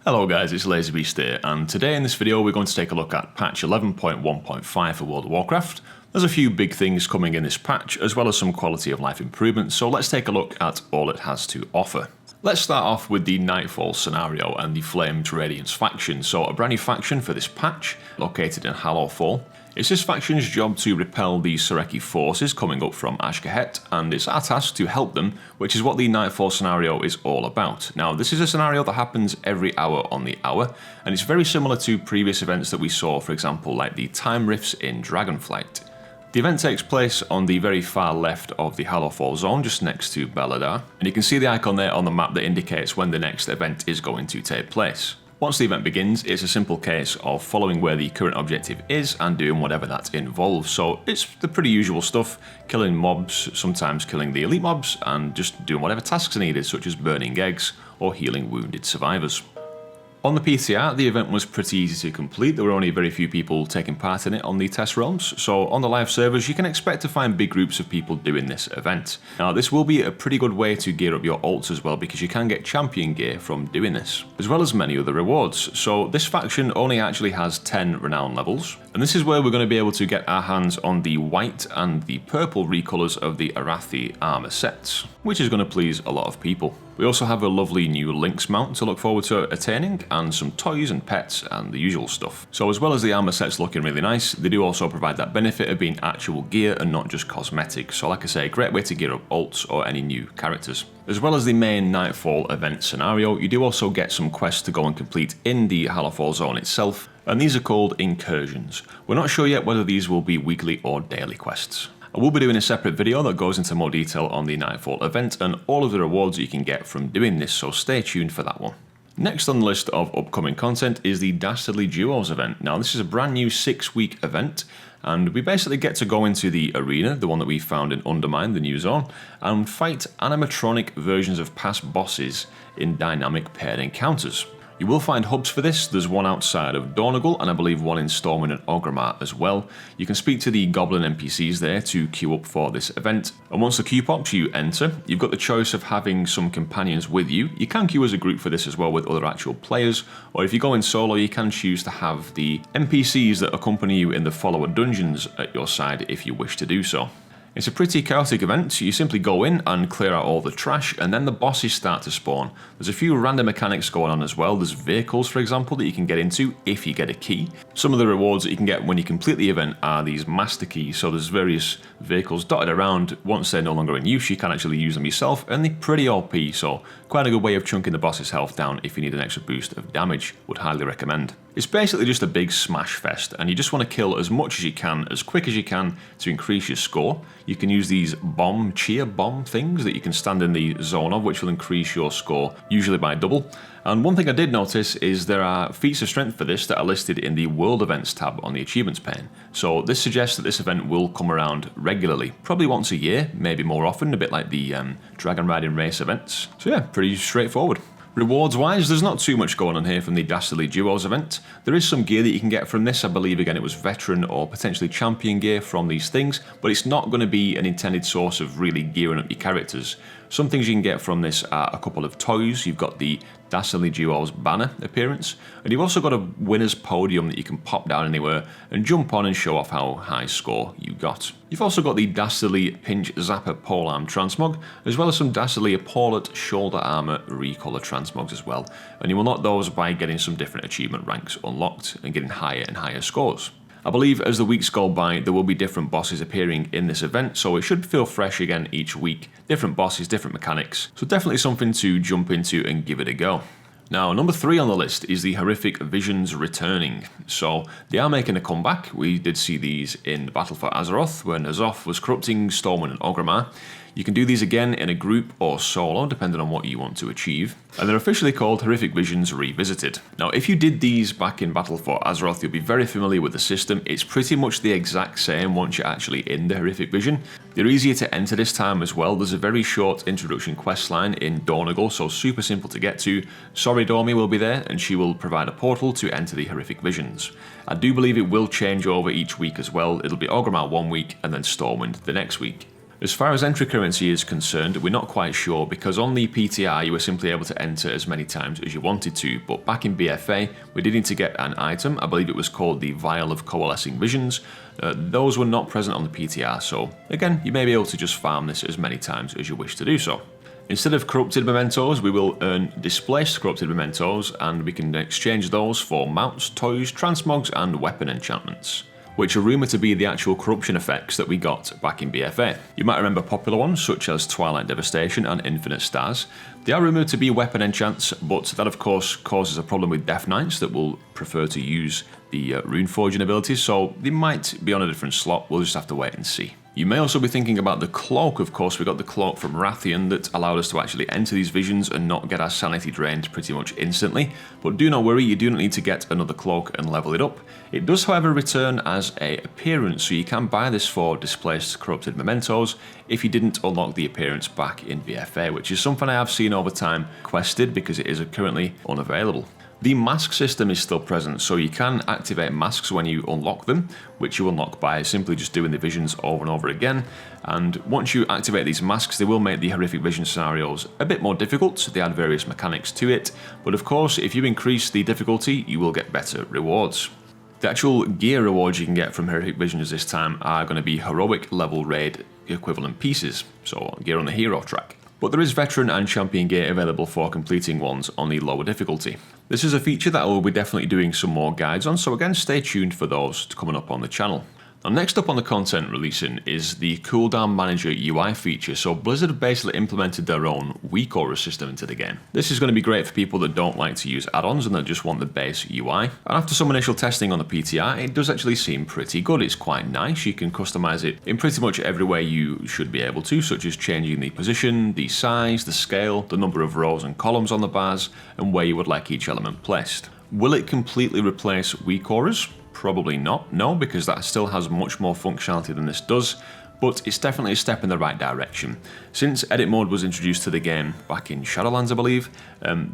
Hello guys, it's LazyBeast here, and today in this video we're going to take a look at patch 11.1.5 for World of Warcraft. There's a few big things coming in this patch, as well as some quality of life improvements, so let's take a look at all it has to offer. Let's start off with the Nightfall Scenario and the Flamed Radiance faction. So a brand new faction for this patch, located in Hallowfall. It's this faction's job to repel the Sureki forces coming up from Ashkahet, and it's our task to help them, which is what the Nightfall Scenario is all about. Now, this is a scenario that happens every hour on the hour, and it's very similar to previous events that we saw, for example, like the Time Rifts in Dragonflight. The event takes place on the very far left of the Hallowfall zone, just next to Belladar, and you can see the icon there on the map that indicates when the next event is going to take place. Once the event begins, it's a simple case of following where the current objective is and doing whatever that involves. So it's the pretty usual stuff, killing mobs, sometimes killing the elite mobs, and just doing whatever tasks are needed, such as burning eggs or healing wounded survivors. On the PTR, the event was pretty easy to complete. There were only very few people taking part in it on the test realms, so on the live servers you can expect to find big groups of people doing this event. Now this will be a pretty good way to gear up your ults as well, because you can get champion gear from doing this, as well as many other rewards. So this faction only actually has 10 Renown levels, and this is where we're going to be able to get our hands on the white and the purple recolors of the Arathi armor sets, which is going to please a lot of people. We also have a lovely new Lynx mount to look forward to attaining, and some toys and pets and the usual stuff. So as well as the armor sets looking really nice, they do also provide that benefit of being actual gear and not just cosmetic. So like I say, great way to gear up ults or any new characters. As well as the main Nightfall event scenario, you do also get some quests to go and complete in the Hallowfall zone itself, and these are called incursions. We're not sure yet whether these will be weekly or daily quests. I will be doing a separate video that goes into more detail on the Nightfall event and all of the rewards that you can get from doing this, so stay tuned for that one. Next on the list of upcoming content is the Dastardly Duos event. Now this is a brand new 6-week event, and we basically get to go into the arena, the one that we found in Undermine, the new zone, and fight animatronic versions of past bosses in dynamic paired encounters. You will find hubs for this. There's one outside of Dornogal, and I believe one in Stormwind and Orgrimmar as well. You can speak to the goblin NPCs there to queue up for this event, and once the queue pops, you enter. You've got the choice of having some companions with you. You can queue as a group for this as well with other actual players, or if you go in solo, you can choose to have the NPCs that accompany you in the follower dungeons at your side if you wish to do so. It's a pretty chaotic event, so you simply go in and clear out all the trash, and then the bosses start to spawn. There's a few random mechanics going on as well. There's vehicles, for example, that you can get into if you get a key. Some of the rewards that you can get when you complete the event are these master keys, so there's various vehicles dotted around. Once they're no longer in use, you can actually use them yourself, and they're pretty OP, so quite a good way of chunking the boss's health down if you need an extra boost of damage. Would highly recommend. It's basically just a big smash fest, and you just want to kill as much as you can, as quick as you can, to increase your score. You can use these cheer bomb things that you can stand in the zone of, which will increase your score, usually by double. And one thing I did notice is there are feats of strength for this that are listed in the World Events tab on the achievements pane. So this suggests that this event will come around regularly, probably once a year, maybe more often, a bit like the Dragon Riding Race events. So yeah, pretty straightforward. Rewards wise, there's not too much going on here from the Dastardly Duos event. There is some gear that you can get from this. I believe again it was veteran or potentially champion gear from these things, but it's not going to be an intended source of really gearing up your characters. Some things you can get from this are a couple of toys. You've got the Dastardly Duos banner appearance, and you've also got a winner's podium that you can pop down anywhere and jump on and show off how high score you got. You've also got the Dastardly Pinch Zapper Polearm Transmog, as well as some Dastardly Epaulet Shoulder Armor Recolor Transmogs as well, and you unlock those by getting some different achievement ranks unlocked and getting higher and higher scores. I believe as the weeks go by, there will be different bosses appearing in this event, so it should feel fresh again each week. Different bosses, different mechanics, so definitely something to jump into and give it a go. Now, number 3 on the list is the Horrific Visions returning. So, they are making a comeback. We did see these in the Battle for Azeroth, when Azoth was corrupting Stormwind and Orgrimmar. You can do these again in a group or solo, depending on what you want to achieve. And they're officially called Horrific Visions Revisited. Now, if you did these back in Battle for Azeroth, you'll be very familiar with the system. It's pretty much the exact same once you're actually in the Horrific Vision. They're easier to enter this time as well. There's a very short introduction questline in Dornogal, so super simple to get to. Soridormi will be there, and she will provide a portal to enter the Horrific Visions. I do believe it will change over each week as well. It'll be Orgrimmar one week, and then Stormwind the next week. As far as entry currency is concerned, we're not quite sure because on the PTR you were simply able to enter as many times as you wanted to, but back in BFA we did need to get an item, I believe it was called the Vial of Coalescing Visions. Those were not present on the PTR, so again you may be able to just farm this as many times as you wish to do so. Instead of corrupted mementos, we will earn displaced corrupted mementos, and we can exchange those for mounts, toys, transmogs and weapon enchantments, which are rumoured to be the actual corruption effects that we got back in BFA. You might remember popular ones such as Twilight Devastation and Infinite Stars. They are rumoured to be weapon enchants, but that of course causes a problem with Death Knights that will prefer to use the rune forging abilities, so they might be on a different slot. We'll just have to wait and see. You may also be thinking about the cloak. Of course, we got the cloak from Arathi that allowed us to actually enter these visions and not get our sanity drained pretty much instantly. But do not worry, you do not need to get another cloak and level it up. It does, however, return as an appearance, so you can buy this for displaced corrupted mementos if you didn't unlock the appearance back in BFA, which is something I have seen over time quested because it is currently unavailable. The mask system is still present, so you can activate masks when you unlock them, which you unlock by simply just doing the visions over and over again. And once you activate these masks, they will make the horrific vision scenarios a bit more difficult. They add various mechanics to it, but of course, if you increase the difficulty, you will get better rewards. The actual gear rewards you can get from horrific visions this time are going to be heroic level raid equivalent pieces, so gear on the hero track. But there is veteran and champion gear available for completing ones on the lower difficulty. This is a feature that I will be definitely doing some more guides on, so again stay tuned for those coming up on the channel. Now, next up on the content releasing is the Cooldown Manager UI feature. So Blizzard basically implemented their own weak aura system into the game. This is going to be great for people that don't like to use add-ons and that just want the base UI. And after some initial testing on the PTR, it does actually seem pretty good. It's quite nice. You can customize it in pretty much every way you should be able to, such as changing the position, the size, the scale, the number of rows and columns on the bars, and where you would like each element placed. Will it completely replace weak auras? Probably not, no, because that still has much more functionality than this does, but it's definitely a step in the right direction. Since edit mode was introduced to the game back in Shadowlands, I believe,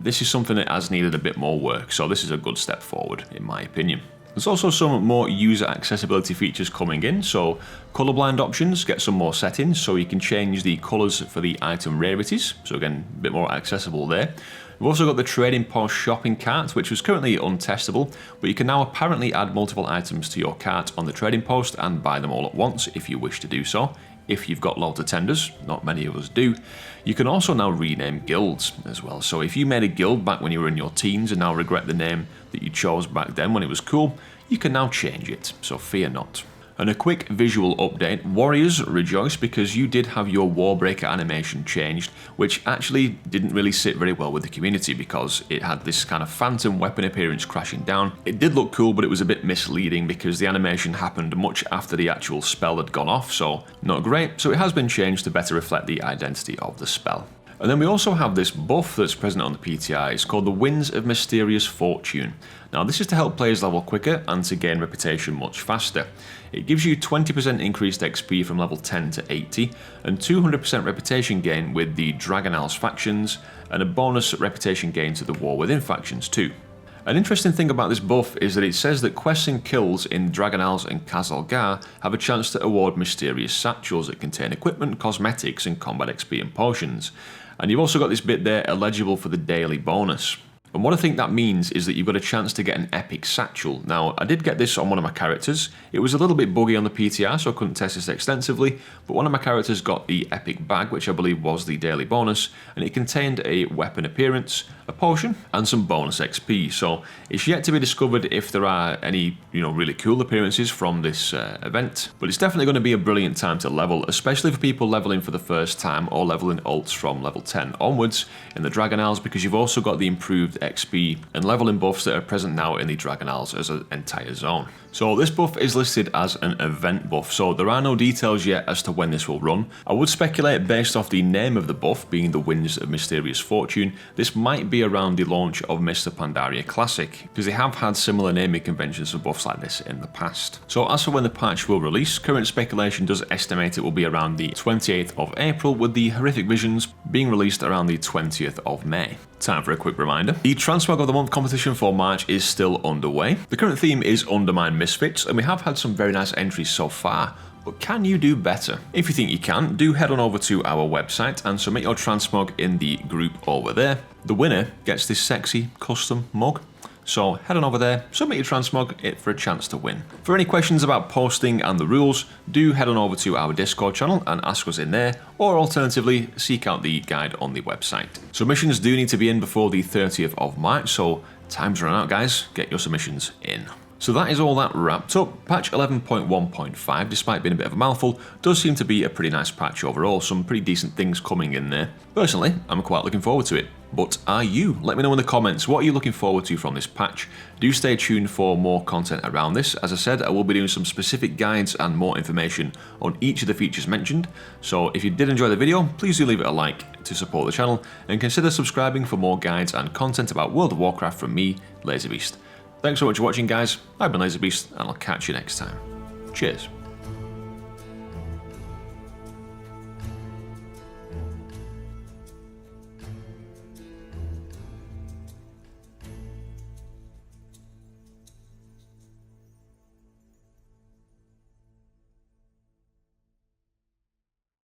this is something that has needed a bit more work, so this is a good step forward, in my opinion. There's also some more user accessibility features coming in, so colorblind options get some more settings, so you can change the colors for the item rarities, so again, a bit more accessible there. We've also got the Trading Post shopping cart, which was currently untestable, but you can now apparently add multiple items to your cart on the Trading Post and buy them all at once if you wish to do so. If you've got loads of tenders, not many of us do. You can also now rename guilds as well. So if you made a guild back when you were in your teens and now regret the name that you chose back then when it was cool, you can now change it, so fear not. And a quick visual update, Warriors rejoice because you did have your Warbreaker animation changed, which actually didn't really sit very well with the community because it had this kind of phantom weapon appearance crashing down. It did look cool, but it was a bit misleading because the animation happened much after the actual spell had gone off, so not great. So it has been changed to better reflect the identity of the spell. And then we also have this buff that's present on the PTI. It's called the Winds of Mysterious Fortune. Now this is to help players level quicker and to gain reputation much faster. It gives you 20% increased XP from level 10 to 80 and 200% reputation gain with the Dragonals factions and a bonus reputation gain to the War Within factions too. An interesting thing about this buff is that it says that quests and kills in Dragonals and Khazalgar have a chance to award mysterious satchels that contain equipment, cosmetics and combat XP and potions. And you've also got this bit there eligible for the daily bonus. And what I think that means is that you've got a chance to get an epic satchel. Now, I did get this on one of my characters. It was a little bit buggy on the PTR, so I couldn't test this extensively, but one of my characters got the epic bag, which I believe was the daily bonus, and it contained a weapon appearance, a potion, and some bonus XP. So it's yet to be discovered if there are any, really cool appearances from this event, but it's definitely going to be a brilliant time to level, especially for people leveling for the first time or leveling ults from level 10 onwards in the Dragonals, because you've also got the improved XP and leveling buffs that are present now in the Dragonals as an entire zone. So this buff is listed as an event buff, so there are no details yet as to when this will run. I would speculate based off the name of the buff being the Winds of Mysterious Fortune, this might be around the launch of Mr. Pandaria Classic, because they have had similar naming conventions for buffs like this in the past. So as for when the patch will release, current speculation does estimate it will be around the 28th of April, with the Horrific Visions being released around the 20th of May. Time for a quick reminder. The Transmog of the Month competition for March is still underway. The current theme is Undermine Misfits, and we have had some very nice entries so far. but can you do better? If you think you can, do head on over to our website and submit your transmog in the group over there. The winner gets this sexy custom mug. So head on over there, submit your transmog for a chance to win. For any questions about posting and the rules, do head on over to our Discord channel and ask us in there, or alternatively, seek out the guide on the website. Submissions do need to be in before the 30th of March, so time's run out, guys. Get your submissions in. So that is all that wrapped up. Patch 11.1.5, despite being a bit of a mouthful, does seem to be a pretty nice patch overall, some pretty decent things coming in there. Personally, I'm quite looking forward to it. But are you? Let me know in the comments, what are you looking forward to from this patch? Do stay tuned for more content around this. As I said, I will be doing some specific guides and more information on each of the features mentioned. So if you did enjoy the video, please do leave it a like to support the channel, and consider subscribing for more guides and content about World of Warcraft from me, LazarBeast. Thanks so much for watching, guys. I've been LazarBeast, and I'll catch you next time. Cheers.